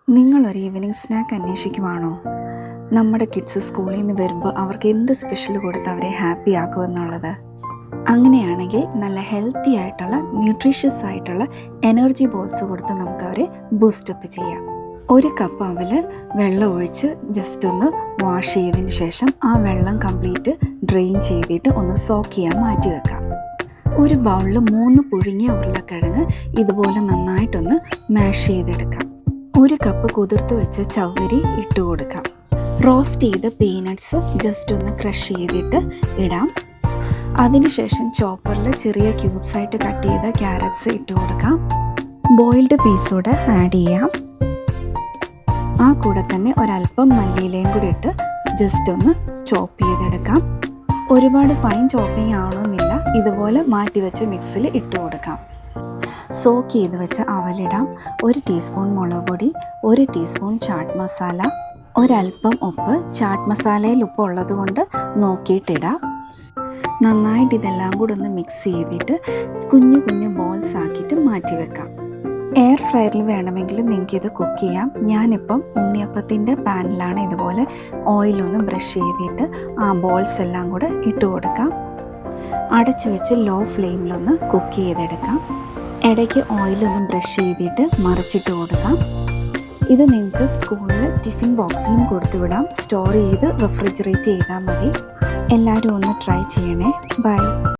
നിങ്ങളൊരു evening snack അന്വേഷിക്കുവാണോ? നമ്മുടെ kids സ്കൂളിൽ നിന്ന് വരുമ്പോൾ അവർക്ക് എന്ത് സ്പെഷ്യൽ കൊടുത്ത് അവരെ ഹാപ്പി ആക്കുമെന്നുള്ളത്. അങ്ങനെയാണെങ്കിൽ നല്ല ഹെൽത്തി ആയിട്ടുള്ള ന്യൂട്രീഷ്യസ് ആയിട്ടുള്ള എനർജി ബോൾസ് കൊടുത്ത് നമുക്കവരെ ബൂസ്റ്റപ്പ് ചെയ്യാം. ഒരു കപ്പ് അവല് വെള്ളം ഒഴിച്ച് ജസ്റ്റ് ഒന്ന് വാഷ് ചെയ്തതിന് ശേഷം ആ വെള്ളം കംപ്ലീറ്റ് ഡ്രെയിൻ ചെയ്തിട്ട് ഒന്ന് സോക്ക് ചെയ്യാൻ മാറ്റി വെക്കാം. ഒരു ബൗളിൽ 3 പുഴുങ്ങിയ ഉരുളക്കിഴങ്ങ് ഇതുപോലെ നന്നായിട്ടൊന്ന് മാഷ് ചെയ്തെടുക്കാം. ഒരു കപ്പ് കുതിർത്ത് വെച്ച ചവ്വരി ഇട്ട് കൊടുക്കാം. റോസ്റ്റ് ചെയ്ത പീനട്ട്സ് ജസ്റ്റ് ഒന്ന് ക്രഷ് ചെയ്തിട്ട് ഇടാം. അതിനുശേഷം ചോപ്പറിൽ ചെറിയ ക്യൂബ്സായിട്ട് കട്ട് ചെയ്ത ക്യാരറ്റ്സ് ഇട്ട് കൊടുക്കാം. ബോയിൽഡ് പീസൂടെ ആഡ് ചെയ്യാം. ആ കൂടെ തന്നെ ഒരല്പം മല്ലിയിലയും കൂടി ഇട്ട് ജസ്റ്റ് ഒന്ന് ചോപ്പ് ചെയ്തെടുക്കാം. ഒരുപാട് ഫൈൻ ചോപ്പിംഗ് ആവണമെന്നില്ല, ഇതുപോലെ മാറ്റി വെച്ച മിക്സിൽ ഇട്ട് കൊടുക്കാം. സോക്ക് ചെയ്ത് വെച്ച അവലിടാം. 1 ടീസ്പൂൺ മുളക് പൊടി, 1 ടീസ്പൂൺ ചാട്ട് മസാല, ഒരല്പം ഉപ്പ്. ചാട്ട് മസാലയിൽ ഉപ്പ് ഉള്ളത് കൊണ്ട് നോക്കിയിട്ടിടാം. നന്നായിട്ട് ഇതെല്ലാം കൂടെ ഒന്ന് മിക്സ് ചെയ്തിട്ട് കുഞ്ഞു കുഞ്ഞു ബോൾസ് ആക്കിയിട്ട് മാറ്റി വെക്കാം. എയർ ഫ്രയറിൽ വേണമെങ്കിൽ നിങ്ങൾക്കിത് കുക്ക് ചെയ്യാം. ഞാനിപ്പം ഉണ്ണിയപ്പത്തിൻ്റെ പാനിലാണ് ഇതുപോലെ ഓയിലൊന്ന് ബ്രഷ് ചെയ്തിട്ട് ആ ബോൾസ് എല്ലാം കൂടെ ഇട്ട് കൊടുക്കാം. അടച്ചു വെച്ച് ലോ ഫ്ലെയിമിലൊന്ന് കുക്ക് ചെയ്തെടുക്കാം. ഇടയ്ക്ക് ഓയിലൊന്ന് ബ്രഷ് ചെയ്തിട്ട് മറിച്ചിട്ട് കൊടുക്കാം. ഇത് നിങ്ങൾക്ക് സ്കൂളിൽ ടിഫിൻ ബോക്സിലും കൊടുത്തു വിടാം. സ്റ്റോർ ചെയ്ത് റെഫ്രിജറേറ്റ് ചെയ്താൽ മതി. എല്ലാവരും ഒന്ന് ട്രൈ ചെയ്യണേ. ബൈ.